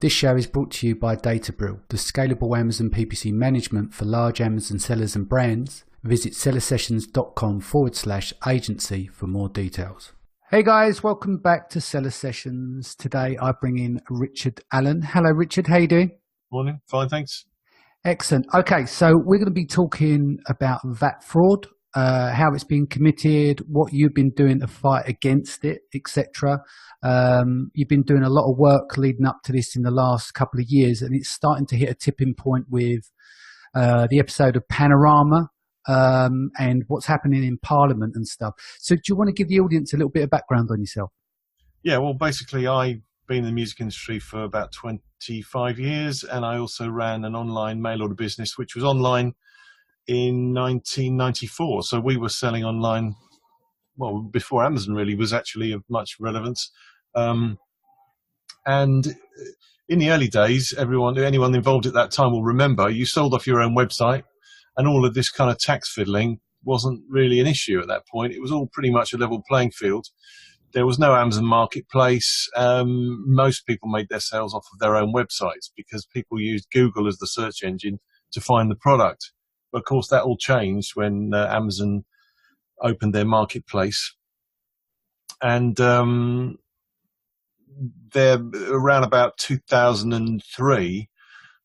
This show is brought to you by Databril, the scalable Amazon PPC management for large Amazon sellers and brands. Visit sellersessions.com/agency for more details. Hey guys, welcome back to Seller Sessions. Today I bring in Richard Allen. Hello Richard, how you doing? Morning, fine, thanks. Excellent. Okay, so we're going to be talking about VAT fraud, how it's been committed, what you've been doing to fight against it, etc. You've been doing a lot of work leading up to this in the last couple of years, and it's starting to hit a tipping point with the episode of Panorama and what's happening in Parliament and stuff. So do you want to give the audience a little bit of background on yourself? Yeah, well, basically, I've been in the music industry for about 25 years, and I also ran an online mail order business, which was online in 1994. So we were selling online, well, before Amazon really was actually of much relevance. And in the early days, anyone involved at that time will remember you sold off your own website, and all of this kind of tax fiddling wasn't really an issue at that point. It was all pretty much a level playing field. There was no Amazon marketplace. Most people made their sales off of their own websites because people used Google as the search engine to find the product. But of course, that all changed when Amazon opened their marketplace. And there, around about 2003,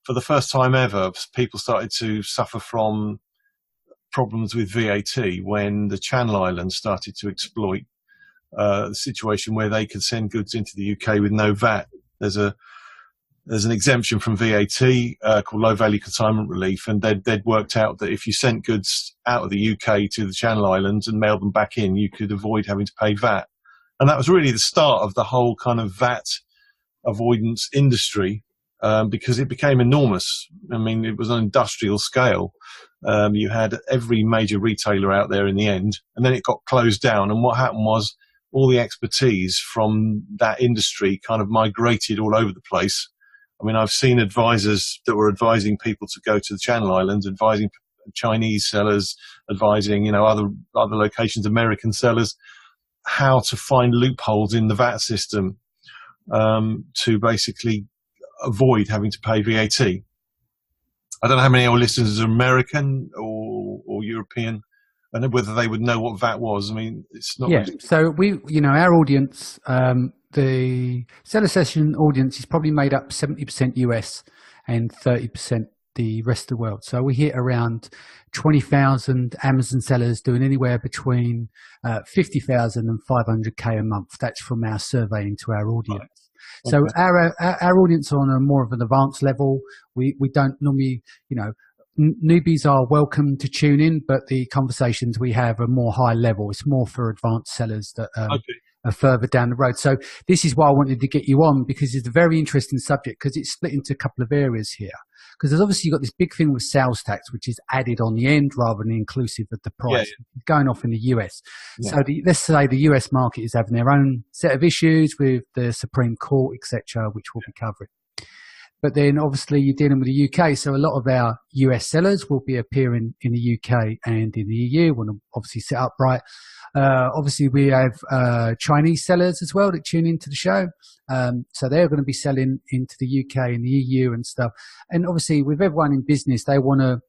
for the first time ever, people started to suffer from problems with VAT when the Channel Islands started to exploit the situation where they could send goods into the UK with no VAT. There's an exemption from VAT called low value consignment relief, and they'd worked out that if you sent goods out of the UK to the Channel Islands and mailed them back in, you could avoid having to pay VAT. And that was really the start of the whole kind of VAT avoidance industry, because it became enormous. I mean, it was on an industrial scale. You had every major retailer out there in the end, and then it got closed down. And what happened was all the expertise from that industry kind of migrated all over the place. I mean, I've seen advisors that were advising people to go to the Channel Islands, advising Chinese sellers, advising, other locations, American sellers, how to find loopholes in the VAT system to basically avoid having to pay VAT. I don't know how many of our listeners are American or European, and whether they would know what VAT was. I mean, it's not. Yeah. Really... So our audience, the Seller Session audience is probably made up 70% US and 30% the rest of the world. So we hit around 20,000 Amazon sellers doing anywhere between 50,000 and 500K a month. That's from our survey into our audience. Right. So okay. Our audience are on a more of an advanced level. We don't normally, newbies are welcome to tune in, but the conversations we have are more high level. It's more for advanced sellers that are further down the road. So this is why I wanted to get you on, because it's a very interesting subject, because it's split into a couple of areas here. Because there's obviously you've got this big thing with sales tax, which is added on the end rather than inclusive of the price, going off in the US. Yeah. So let's say the US market is having their own set of issues with the Supreme Court, etc., which we'll be covering. But then obviously you're dealing with the UK, so a lot of our US sellers will be appearing in the UK and in the EU, want to obviously set up right. Obviously we have Chinese sellers as well that tune into the show. So they're going to be selling into the UK and the EU and stuff. And obviously with everyone in business, they want to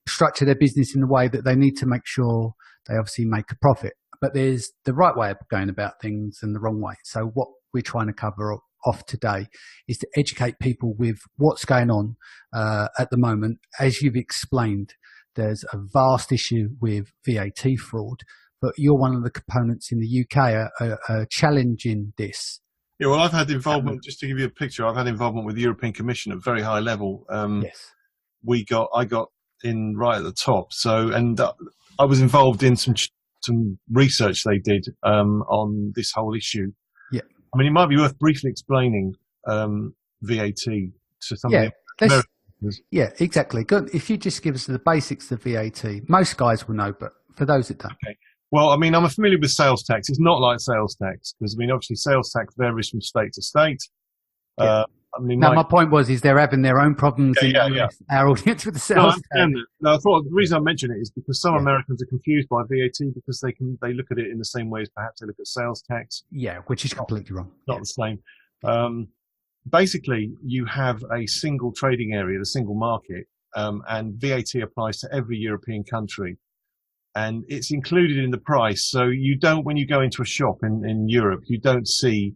structure their business in a way that they need to make sure they obviously make a profit. But there's the right way of going about things and the wrong way. So what we're trying to cover off today is to educate people with what's going on at the moment. As you've explained, there's a vast issue with VAT fraud, but you're one of the components in the UK are challenging this. Yeah, well, I've had involvement, just to give you a picture, I've had involvement with the European Commission at very high level. Yes. I got in right at the top. So, and I was involved in some research they did on this whole issue. Yeah. I mean, it might be worth briefly explaining VAT to somebody. Yeah, exactly. Good. If you just give us the basics of VAT, most guys will know, but for those that don't. Okay. Well, I mean, I'm familiar with sales tax. It's not like sales tax because, I mean, obviously sales tax varies from state to state. Yeah. My point was, they're having their own problems in our audience with the sales tax. No, I thought the reason I mention it is because some Americans are confused by VAT because they look at it in the same way as perhaps they look at sales tax. Yeah, which is completely wrong. Not the same. basically you have a single trading area, the single market, and VAT applies to every European country. And it's included in the price. So you don't, when you go into a shop in Europe, you don't see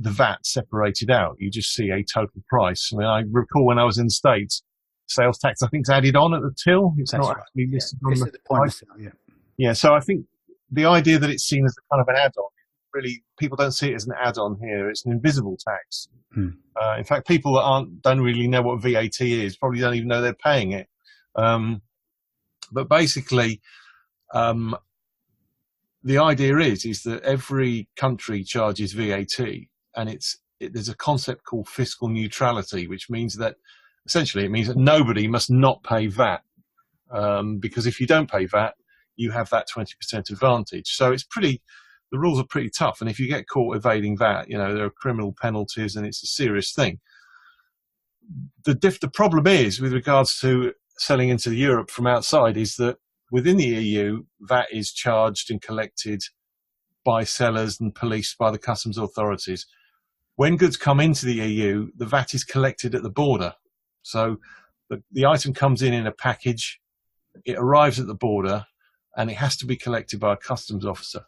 the VAT separated out. You just see a total price. I mean, I recall when I was in the States, sales tax, I think, is added on at the till. It's That's not right. actually listed on It's the at the point of price. sale, yeah. Yeah. So I think the idea that it's seen as a kind of an add-on, really, people don't see it as an add-on here. It's an invisible tax. In fact, people that don't really know what VAT is probably don't even know they're paying it. But basically, the idea is that every country charges VAT, and there's a concept called fiscal neutrality, which means that essentially it means that nobody must not pay VAT, because if you don't pay VAT, you have that 20% advantage. So the rules are pretty tough, and if you get caught evading VAT, there are criminal penalties, and it's a serious thing. The problem is, with regards to selling into Europe from outside, is that within the EU, VAT is charged and collected by sellers and policed by the customs authorities. When goods come into the EU, the VAT is collected at the border. So the item comes in a package, it arrives at the border, and it has to be collected by a customs officer.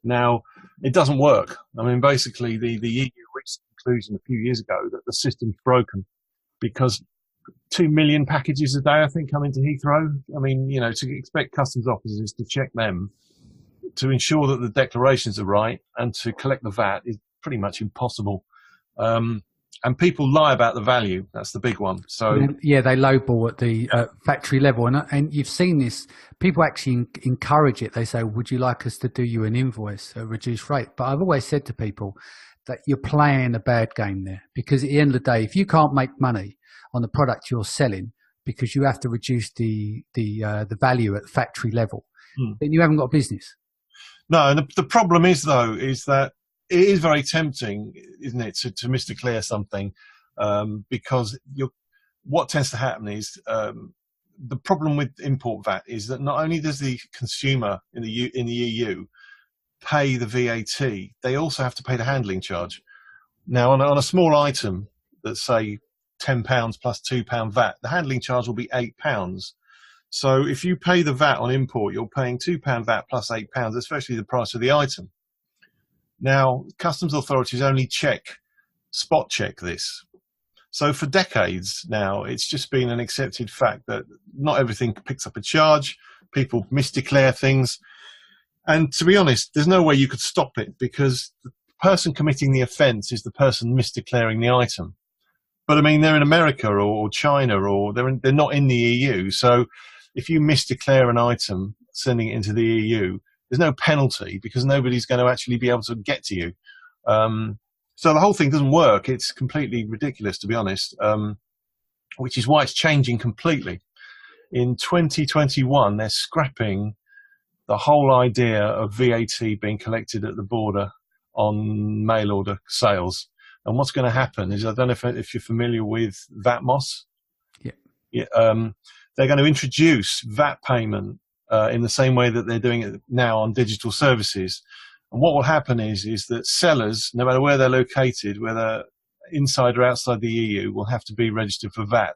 Now, it doesn't work. I mean, basically, the EU reached the conclusion a few years ago that the system's broken, because 2 million packages a day, I think, come into Heathrow. I mean, to expect customs officers to check them, to ensure that the declarations are right, and to collect the VAT is pretty much impossible. And people lie about the value. That's the big one. So yeah, they lowball at the factory level, and you've seen this. People actually encourage it. They say, "Would you like us to do you an invoice at a reduced rate?" But I've always said to people that you're playing a bad game there, because at the end of the day, if you can't make money on the product you're selling because you have to reduce the value at factory level, then you haven't got a business. No, and the problem is, though, is that it is very tempting, isn't it, to misdeclare something, because what tends to happen is the problem with import VAT is that not only does the consumer in the EU pay the VAT, they also have to pay the handling charge. Now, on a small item that's, say, £10 plus £2 VAT, the handling charge will be £8. So if you pay the VAT on import, you're paying £2 VAT plus £8, especially the price of the item. Now, customs authorities only spot check this. So for decades now, it's just been an accepted fact that not everything picks up a charge. People misdeclare things. And to be honest, there's no way you could stop it, because the person committing the offence is the person misdeclaring the item. But I mean, they're in America or China, or they're not in the EU. So if you misdeclare an item, sending it into the EU, there's no penalty, because nobody's going to actually be able to get to you. So the whole thing doesn't work. It's completely ridiculous, to be honest, which is why it's changing completely. In 2021, they're scrapping the whole idea of VAT being collected at the border on mail order sales. And what's going to happen is, I don't know if you're familiar with VATMOS. Yeah. They're going to introduce VAT payment in the same way that they're doing it now on digital services. And what will happen is that sellers, no matter where they're located, whether inside or outside the EU, will have to be registered for VAT.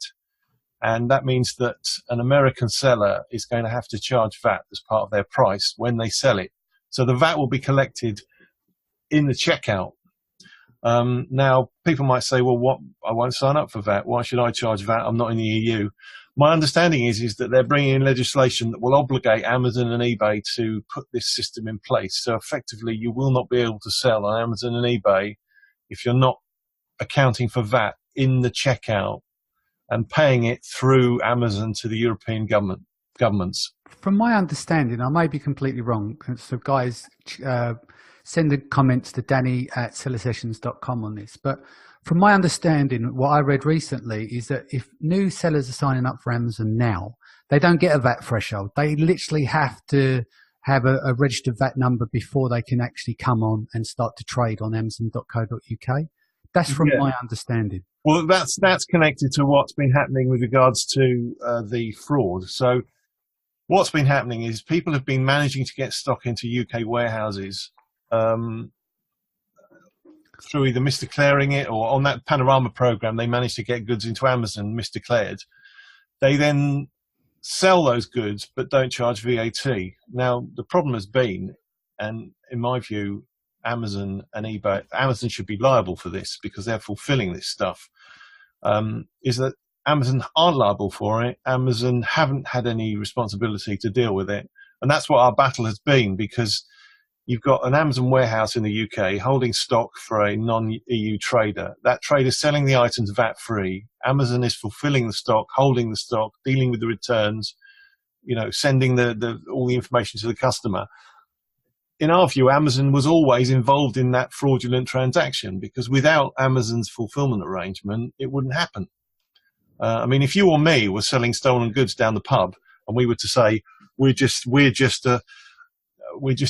And that means that an American seller is going to have to charge VAT as part of their price when they sell it. So the VAT will be collected in the checkout. Now, people might say, well, I won't sign up for VAT. Why should I charge VAT? I'm not in the EU. My understanding is that they're bringing in legislation that will obligate Amazon and eBay to put this system in place. So effectively, you will not be able to sell on Amazon and eBay if you're not accounting for VAT in the checkout and paying it through Amazon to the European governments. From my understanding, I may be completely wrong, so guys, send the comments to danny@sellersessions.com on this. But from my understanding, what I read recently is that if new sellers are signing up for Amazon now, they don't get a VAT threshold. They literally have to have a registered VAT number before they can actually come on and start to trade on amazon.co.uk. That's from my understanding. Well, that's connected to what's been happening with regards to the fraud. So what's been happening is people have been managing to get stock into UK warehouses through either misdeclaring it, or on that Panorama program, they managed to get goods into Amazon misdeclared. They then sell those goods but don't charge VAT. Now, the problem has been, and in my view, Amazon and eBay, Amazon should be liable for this because they're fulfilling this stuff, is that Amazon aren't liable for it. Amazon haven't had any responsibility to deal with it. And that's what our battle has been, because you've got an Amazon warehouse in the UK holding stock for a non-EU trader. That trader's selling the items VAT-free. Amazon is fulfilling the stock, holding the stock, dealing with the returns, sending all the information to the customer. In our view, Amazon was always involved in that fraudulent transaction, because without Amazon's fulfillment arrangement, it wouldn't happen. I mean, if you or me were selling stolen goods down the pub and we were to say, we're just a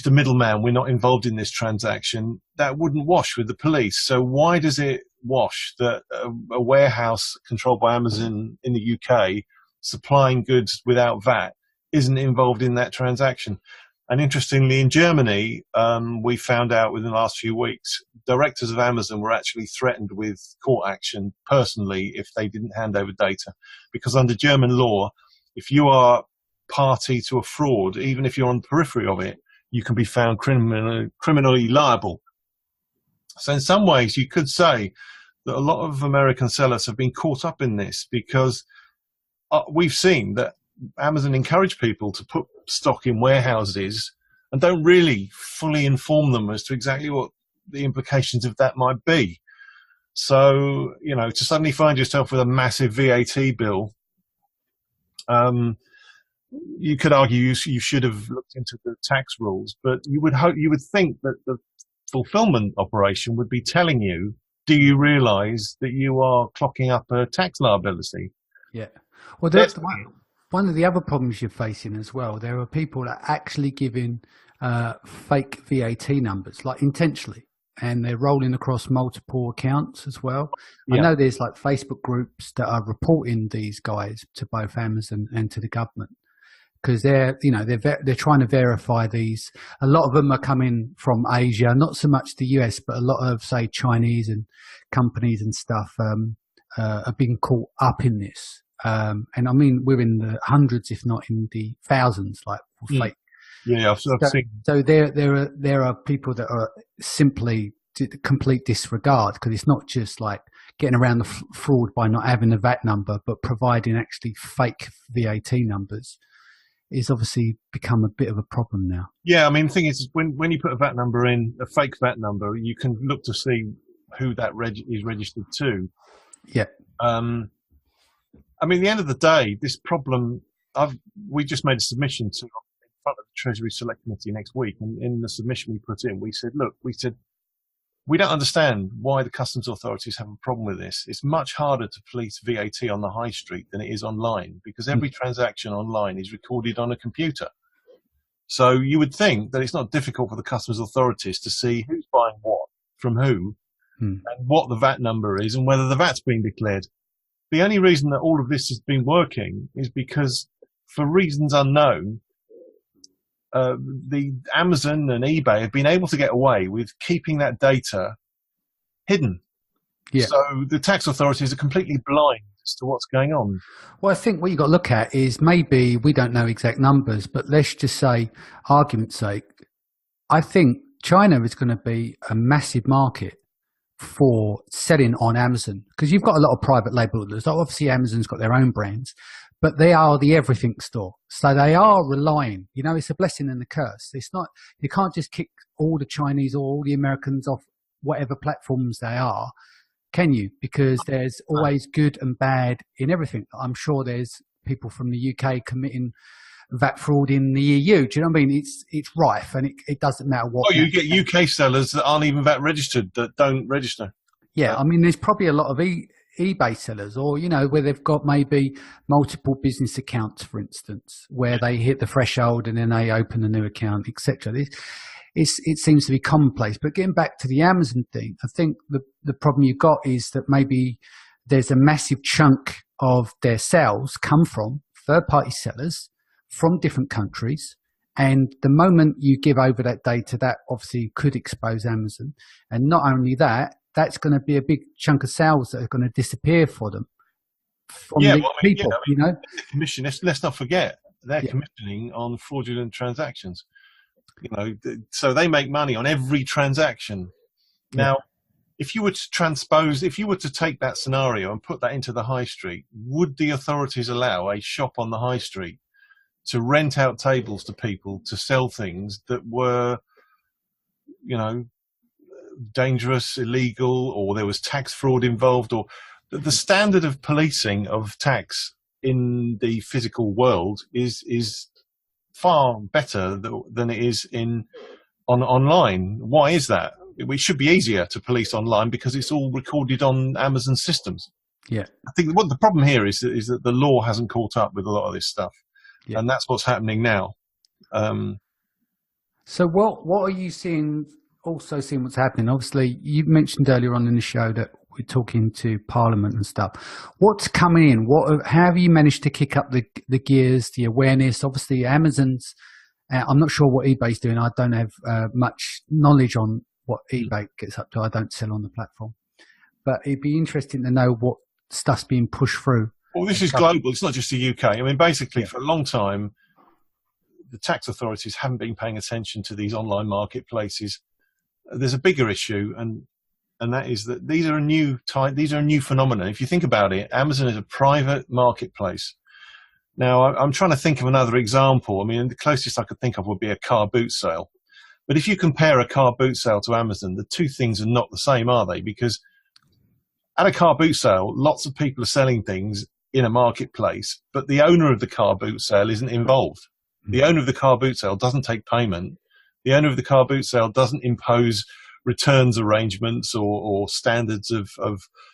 middleman, we're not involved in this transaction, that wouldn't wash with the police. So why does it wash that a warehouse controlled by Amazon in the UK supplying goods without VAT isn't involved in that transaction? And interestingly, in Germany, we found out within the last few weeks, directors of Amazon were actually threatened with court action personally if they didn't hand over data. Because under German law, if you are party to a fraud, even if you're on the periphery of it, you can be found criminally liable. So in some ways, you could say that a lot of American sellers have been caught up in this, because we've seen that Amazon encourage people to put stock in warehouses and don't really fully inform them as to exactly what the implications of that might be. So, to suddenly find yourself with a massive VAT bill, you could argue you should have looked into the tax rules, but you would think that the fulfillment operation would be telling you, do you realize that you are clocking up a tax liability? Yeah. Well, that's one of the other problems you're facing as well. There are people that are actually giving fake VAT numbers, like intentionally, and they're rolling across multiple accounts as well. Yeah. I know there's like Facebook groups that are reporting these guys to both Amazon and to the government, because they're trying to verify these. A lot of them are coming from Asia, not so much the US, but a lot of, say, Chinese and companies and stuff are being caught up in this. And I mean, we're in the hundreds, if not in the thousands, like fake. Yeah, I've seen. So there are people that are simply complete disregard, because it's not just like getting around the fraud by not having a VAT number, but providing actually fake VAT numbers is obviously become a bit of a problem now. Yeah, I mean, the thing is, when you put a VAT number in, a fake VAT number, you can look to see who that is registered to. Yeah. I mean, at the end of the day, this problem, we just made a submission in front of the Treasury Select Committee next week. And in the submission we put in, we said, we don't understand why the customs authorities have a problem with this. It's much harder to police VAT on the high street than it is online, because every transaction online is recorded on a computer. So you would think that it's not difficult for the customs authorities to see who's buying what from who and what the VAT number is and whether the VAT's been declared. The only reason that all of this has been working is because, for reasons unknown, the Amazon and eBay have been able to get away with keeping that data hidden. Yeah. So the tax authorities are completely blind as to what's going on. Well, I think what you've got to look at is, maybe we don't know exact numbers, but let's just say, argument's sake, I think China is going to be a massive market for selling on Amazon, because you've got a lot of private labelers. Obviously, Amazon's got their own brands, but they are the everything store. So they are relying, it's a blessing and a curse. It's not, you can't just kick all the Chinese or all the Americans off whatever platforms they are, can you? Because there's always good and bad in everything. I'm sure there's people from the UK committing VAT fraud in the EU. Do you know what I mean? It's rife, and it doesn't matter what. Oh, you get UK sellers that aren't even VAT registered, that don't register. Yeah, I mean, there's probably a lot of eBay sellers, or where they've got maybe multiple business accounts, for instance, where they hit the threshold and then they open a new account, etc. It seems to be commonplace. But getting back to the Amazon thing, I think the problem you've got is that maybe there's a massive chunk of their sales come from third-party sellers from different countries, and the moment you give over that data, that obviously could expose Amazon. And not only that, that's going to be a big chunk of sales that are going to disappear for them from Yeah, these well, I mean, people, you know? the commission. Let's not forget they're Yeah, commissioning on fraudulent transactions. So they make money on every transaction. yeah, Now, if you were if you were to take that scenario and put that into the high street, would the authorities allow a shop on the high street to rent out tables to people to sell things that were, you know, dangerous, illegal, or there was tax fraud involved, or the standard of policing of tax in the physical world is far better than it is online. Why is that? It should be easier to police online because it's all recorded on Amazon systems. yeah, I think what the problem here is that the law hasn't caught up with a lot of this stuff, yeah. and that's what's happening now. So what are you seeing, also seeing what's happening? Obviously, you mentioned earlier on in the show that we're talking to Parliament and stuff. What's coming in? How have you managed to kick up the gears, the awareness? Obviously, Amazon's, I'm not sure what eBay's doing. I don't have much knowledge on what eBay gets up to. I don't sell on the platform. But it'd be interesting to know what stuff's being pushed through. Well, this is global. It's not just the UK. I mean, basically, for a long time, the tax authorities haven't been paying attention to these online marketplaces. There's a bigger issue, and that is that these are a new phenomenon. If you think about it, Amazon is a private marketplace. Now, I'm trying to think of another example. I mean, the closest I could think of would be a car boot sale. But if you compare a car boot sale to Amazon, the two things are not the same, are they? Because at a car boot sale, lots of people are selling things in a marketplace, but the owner of the car boot sale isn't involved. The owner of the car boot sale doesn't take payment. The owner of the car boot sale doesn't impose returns arrangements or standards of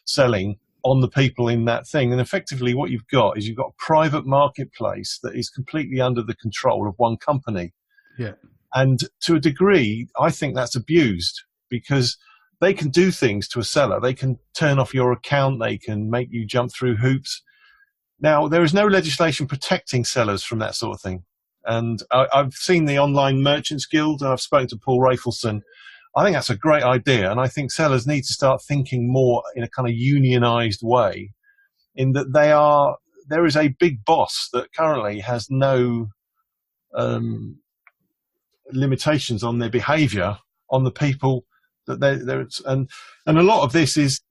selling on the people in that thing. And effectively what you've got is you've got a private marketplace that is completely under the control of one company. Yeah. And to a degree, I think that's abused because they can do things to a seller. They can turn off your account. They can make you jump through hoops. Now, there is no legislation protecting sellers from that sort of thing. And I've seen the Online Merchants Guild, and I've spoken to Paul Rafelson. I think that's a great idea, and I think sellers need to start thinking more in a kind of unionized way, in that there is a big boss that currently has no limitations on their behavior on the people that they're and a lot of this is,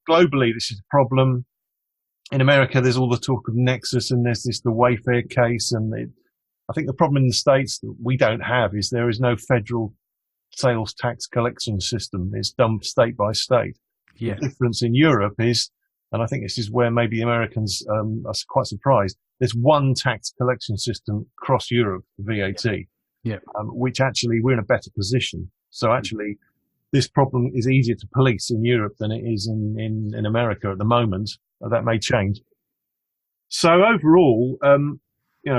globally this is a problem. In America, there's all the talk of Nexus, and there's the Wayfair case, and I think the problem in the States that we don't have is there is no federal sales tax collection system. It's done state by state. Yeah. The difference in Europe is, and I think this is where maybe Americans are quite surprised, there's one tax collection system across Europe for VAT, which actually we're in a better position. So actually, this problem is easier to police in Europe than it is in America at the moment. That may change. So overall,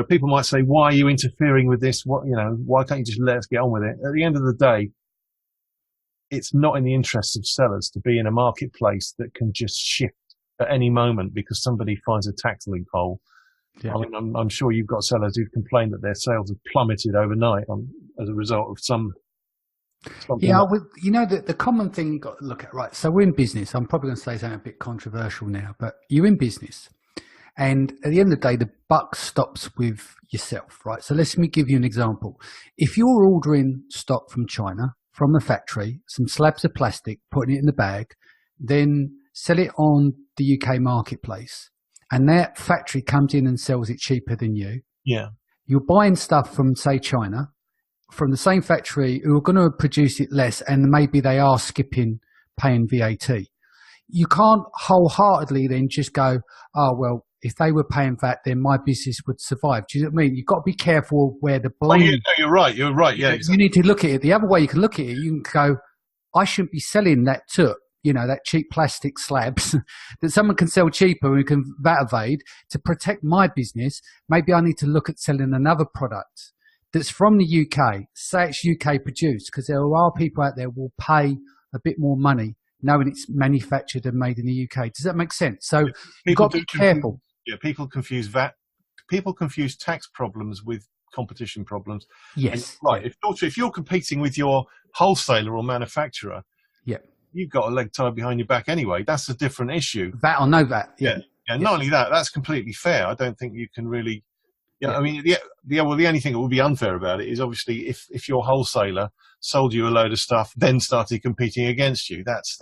people might say, why are you interfering with this? Why can't you just let us get on with it? At the end of the day, it's not in the interests of sellers to be in a marketplace that can just shift at any moment because somebody finds a tax loophole. Yeah. I mean, I'm sure you've got sellers who've complained that their sales have plummeted overnight as a result of something. Yeah, the common thing you've got to look at, right? So we're in business. I'm probably going to say something a bit controversial now, but you're in business. And at the end of the day, the buck stops with yourself, right? So let me give you an example. If you're ordering stock from China, from a factory, some slabs of plastic, putting it in the bag, then sell it on the UK marketplace, and that factory comes in and sells it cheaper than you. Yeah. You're buying stuff from, say, China, from the same factory who are going to produce it less, and maybe they are skipping paying VAT. You can't wholeheartedly then just go, oh, well, if they were paying VAT, then my business would survive. Do you know what I mean? You've got to be careful where the blame... Oh, yeah, no, you're right. Yeah, exactly. You need to look at it. The other way you can look at it, you can go, I shouldn't be selling that that cheap plastic slabs that someone can sell cheaper and can VAT evade to protect my business. Maybe I need to look at selling another product that's from the UK, say it's UK produced, because there are people out there who will pay a bit more money knowing it's manufactured and made in the UK. Does that make sense? So you've got to be careful. Yeah, people confuse VAT. People confuse tax problems with competition problems. Yes. And, right. If you're competing with your wholesaler or manufacturer, you've got a leg tied behind your back anyway. That's a different issue. VAT or no VAT. Yeah. Yeah. Not only that, that's completely fair. I don't think you can really. Yeah, Yeah. I mean, the only thing that would be unfair about it is obviously if your wholesaler sold you a load of stuff, then started competing against you. That's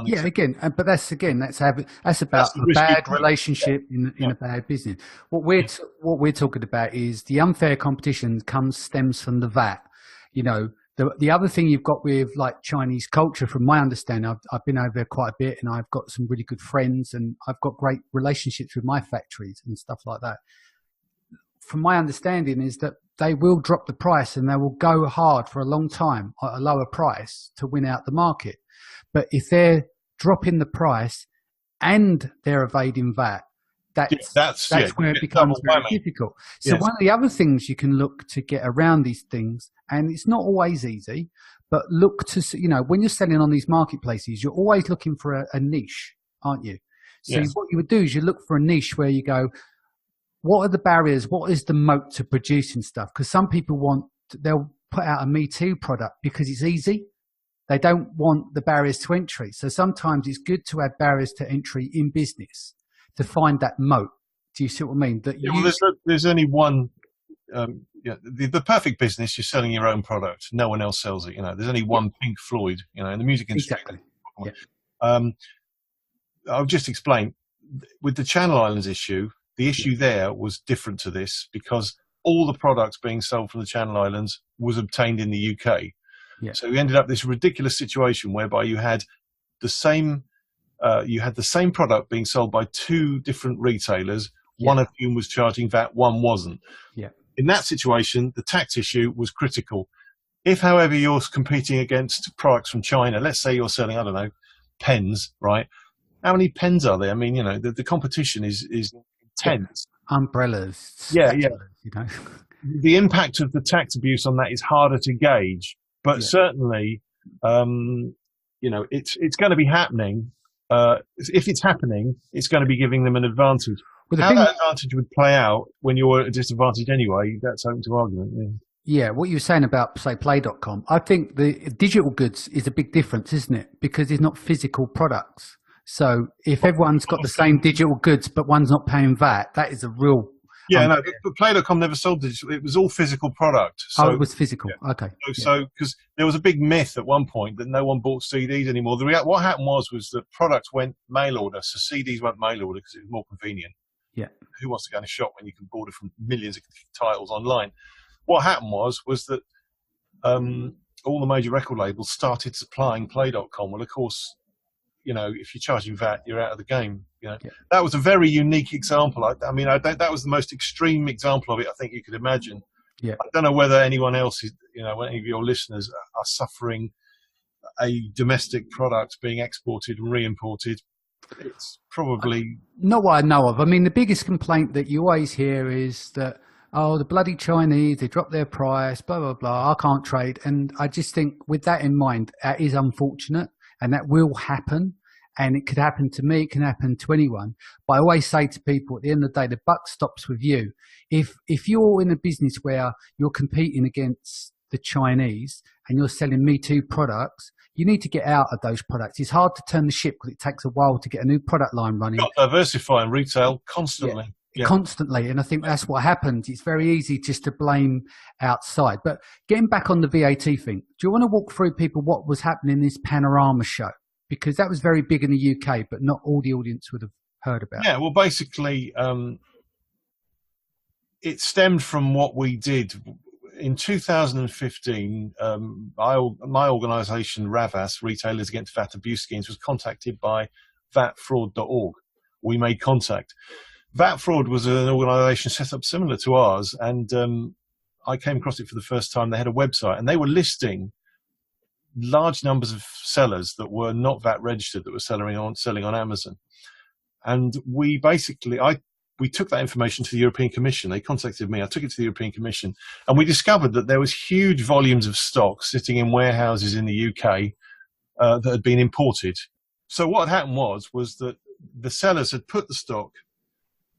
Yeah, again, but that's about That's the a risk you bad take. relationship in a bad business. What we're talking about is the unfair competition stems from the VAT. You know, the other thing you've got with like Chinese culture, from my understanding, I've been over there quite a bit, and I've got some really good friends, and I've got great relationships with my factories and stuff like that. From my understanding, is that they will drop the price and they will go hard for a long time at a lower price to win out the market. But if they're dropping the price and they're evading VAT, that's where it becomes very difficult. So one of the other things you can look to get around these things, and it's not always easy, but look to, when you're selling on these marketplaces, you're always looking for a niche, aren't you? So what you would do is you look for a niche where you go, what are the barriers? What is the moat to producing stuff? Because some people they'll put out a Me Too product because it's easy. They don't want the barriers to entry. So sometimes it's good to add barriers to entry in business to find that moat. Do you see what I mean? There's only one. The perfect business, you're selling your own product. No one else sells it. There's only one Pink Floyd. In the music industry. Exactly. Yeah. I'll just explain. With the Channel Islands issue, the issue there was different to this because all the products being sold from the Channel Islands was obtained in the UK. Yeah. So we ended up this ridiculous situation whereby you had the same product being sold by two different retailers. One of whom was charging VAT, one wasn't. Yeah. In that situation, the tax issue was critical. If, however, you're competing against products from China, let's say you're selling, I don't know, pens, right? How many pens are there? I mean, the competition is intense. Umbrellas. Yeah. The impact of the tax abuse on that is harder to gauge, but certainly, it's going to be happening. If it's happening, it's going to be giving them an advantage. How that advantage would play out when you're at a disadvantage anyway, that's open to argument. Yeah, what you were saying about, say, Play.com, I think the digital goods is a big difference, isn't it? Because it's not physical products. So if everyone's got the same digital goods, but one's not paying VAT, that is a real... but Play.com never sold digital. It was all physical product. So, it was physical. Yeah. Okay. So, because there was a big myth at one point that no one bought CDs anymore. What happened was that products went mail order. So CDs went mail order because it was more convenient. Yeah. Who wants to go in a shop when you can order from millions of titles online? What happened was that all the major record labels started supplying Play.com. Well, of course, if you're charging VAT, you're out of the game. That was a very unique example. I mean, that was the most extreme example of it I think you could imagine. Yeah. I don't know whether anyone else is, any of your listeners are suffering a domestic product being exported and re-imported. It's probably not what I know of. I mean, the biggest complaint that you always hear is that, the bloody Chinese, they drop their price, blah, blah, blah, I can't trade. And I just think with that in mind, that is unfortunate and that will happen. And it could happen to me, it can happen to anyone. But I always say to people, at the end of the day, the buck stops with you. If you're in a business where you're competing against the Chinese and you're selling Me Too products, you need to get out of those products. It's hard to turn the ship because it takes a while to get a new product line running. You've got to diversify and retail constantly. Yeah. Constantly. And I think that's what happens. It's very easy just to blame outside. But getting back on the VAT thing, do you want to walk through people what was happening in this Panorama show? Because that was very big in the UK, but not all the audience would have heard about. Yeah, well, basically, it stemmed from what we did. In 2015, my organisation, RAVAS, Retailers Against VAT Abuse Schemes, was contacted by vatfraud.org. We made contact. VAT Fraud was an organisation set up similar to ours, and I came across it for the first time. They had a website, and they were listing large numbers of sellers that were not VAT registered that were selling on Amazon. And we took that information to the European Commission. They contacted me. I took it to the European Commission, and we discovered that there was huge volumes of stock sitting in warehouses in the UK that had been imported. So what had happened was that the sellers had put the stock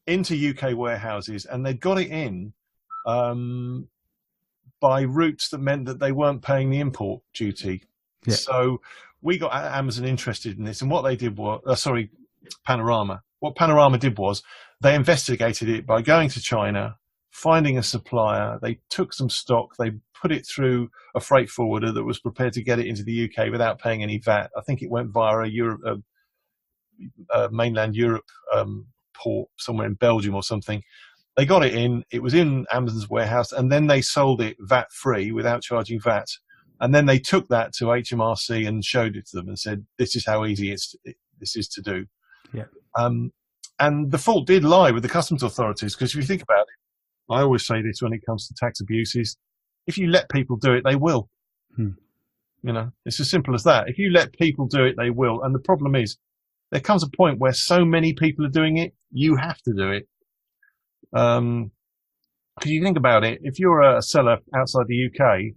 into UK warehouses, and they'd got it in by routes that meant that they weren't paying the import duty. Yeah. So we got Amazon interested in this, and what they did was, Panorama. What Panorama did was they investigated it by going to China, finding a supplier. They took some stock, they put it through a freight forwarder that was prepared to get it into the UK without paying any VAT. I think it went via a mainland Europe port somewhere in Belgium or something. They got it in. It was in Amazon's warehouse, and then they sold it VAT free without charging VAT. And then they took that to HMRC and showed it to them and said, "This is how easy this is to do." Yeah. And the fault did lie with the customs authorities, because if you think about it, I always say this when it comes to tax abuses: if you let people do it, they will. You know, it's as simple as that. If you let people do it, they will. And the problem is, there comes a point where so many people are doing it, you have to do it. Because you think about it, if you're a seller outside the UK,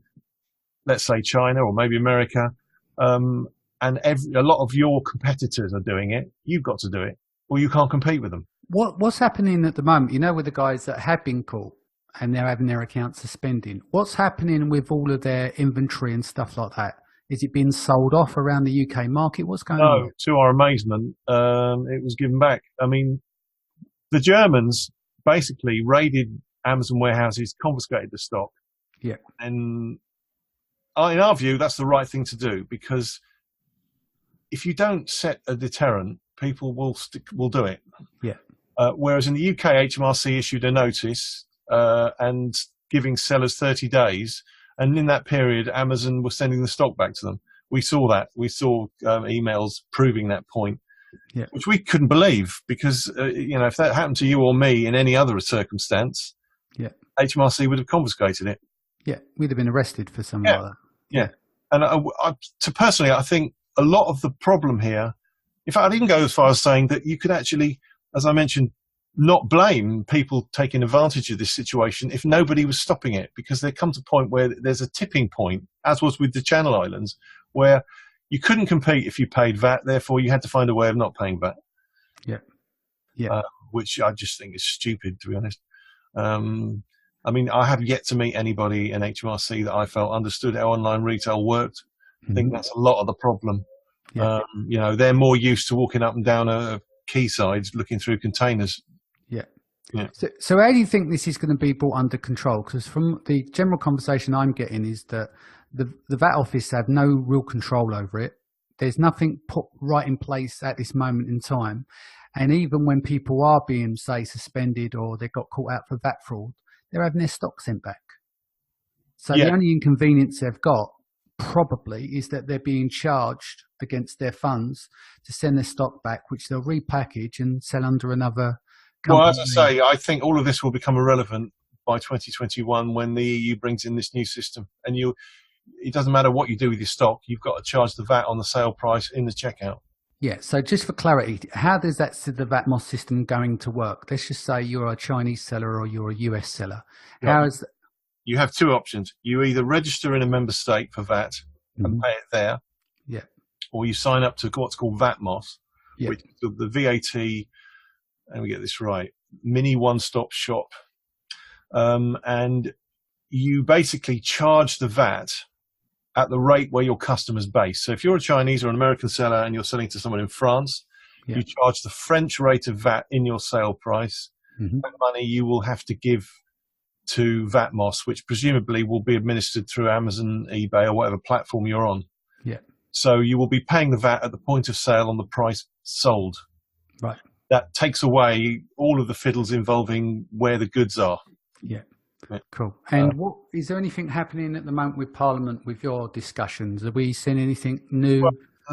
let's say China or maybe America, and a lot of your competitors are doing it, you've got to do it, or you can't compete with them. What's happening at the moment, you know, with the guys that have been caught and they're having their accounts suspended? What's happening with all of their inventory and stuff like that? Is it being sold off around the UK market? What's going on? No, to our amazement, it was given back. I mean, the Germans basically raided Amazon warehouses, confiscated the stock. Yeah. And in our view, that's the right thing to do, because if you don't set a deterrent, people will do it. Yeah. Whereas in the UK, HMRC issued a notice and giving sellers 30 days. And in that period, Amazon was sending the stock back to them. We saw that. We saw emails proving that point, which we couldn't believe, because, you know, if that happened to you or me in any other circumstance, HMRC would have confiscated it. Yeah, we'd have been arrested for something like that. Yeah. And personally, I think a lot of the problem here, in fact, I'd even go as far as saying that you could actually, as I mentioned, not blame people taking advantage of this situation if nobody was stopping it, because there comes a point where there's a tipping point, as was with the Channel Islands, where you couldn't compete if you paid VAT, therefore you had to find a way of not paying VAT. Which I just think is stupid, to be honest. I mean, I have yet to meet anybody in HMRC that I felt understood how online retail worked. I think that's a lot of the problem. You know, they're more used to walking up and down a quayside looking through containers. So how do you think this is going to be brought under control? Because from the general conversation I'm getting is that the VAT office have no real control over it. There's nothing put right in place at this moment in time. And even when people are being, say, suspended or they got caught out for VAT fraud, they're having their stock sent back. So the only inconvenience they've got probably is that they're being charged against their funds to send their stock back, which they'll repackage and sell under another company. Well, as I say, I think all of this will become irrelevant by 2021 when the EU brings in this new system. And it doesn't matter what you do with your stock, you've got to charge the VAT on the sale price in the checkout. Yeah, so just for clarity, how does the VATMOS system going to work? Let's just say you're a Chinese seller or you're a US seller. You have two options. You either register in a member state for VAT and pay it there, or you sign up to what's called VATMOS, which is the VAT, let me get this right, mini one-stop shop. And you basically charge the VAT at the rate where your customer's based. So if you're a Chinese or an American seller and you're selling to someone in France, you charge the French rate of VAT in your sale price. That money you will have to give to VATMOS, which presumably will be administered through Amazon, eBay, or whatever platform you're on. So you will be paying the VAT at the point of sale on the price sold. Right. That takes away all of the fiddles involving where the goods are. Cool. And is there anything happening at the moment with Parliament with your discussions? Are we seeing anything new? Well,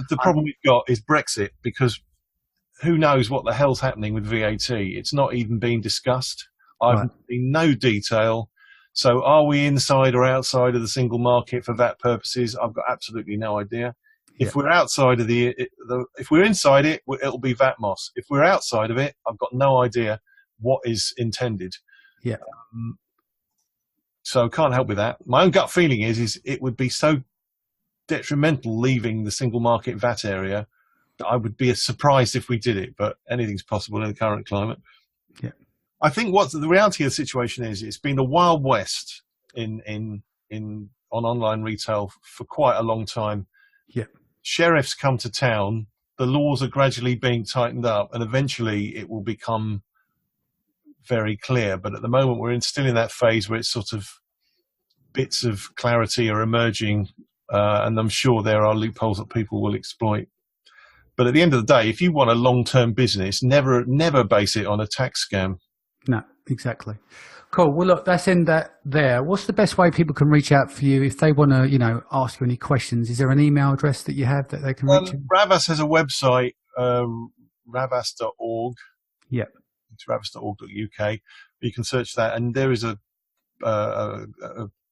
the problem we've got is Brexit, because who knows what the hell's happening with VAT? It's not even been discussed. I've seen no detail. So are we inside or outside of the single market for VAT purposes? I've got absolutely no idea. If we're outside of if we're inside it, it'll be VATMOS. If we're outside of it, I've got no idea what is intended. So can't help with that. My own gut feeling is it would be so detrimental leaving the single market VAT area that I would be surprised if we did it, but anything's possible in the current climate. I think what the reality of the situation is, it's been a wild west on online retail for quite a long time. sheriffs come to town, the laws are gradually being tightened up, and eventually it will become very clear. But at the moment, we're still in that phase where it's sort of bits of clarity are emerging, and I'm sure there are loopholes that people will exploit. But at the end of the day, if you want a long-term business, never base it on a tax scam. No, exactly. Cool. Well, look, that's end that there. What's the best way people can reach out for you if they want to, ask you any questions? Is there an email address that you have that they can reach you? Ravas has a website, ravas.org. Yep. It's ravas.org.uk. You can search that, and there is a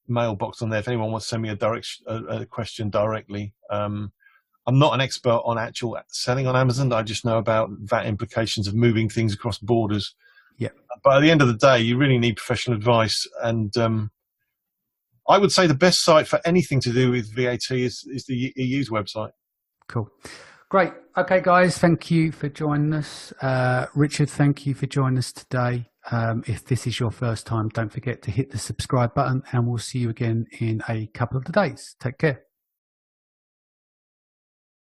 mailbox on there if anyone wants to send me a question directly. I'm not an expert on actual selling on Amazon. I just know about VAT implications of moving things across borders. Yeah. But at the end of the day, you really need professional advice. And I would say the best site for anything to do with VAT is the EU's website. Cool. Great. Okay, guys, thank you for joining us. Richard, thank you for joining us today. If this is your first time, don't forget to hit the subscribe button, and we'll see you again in a couple of days. Take care.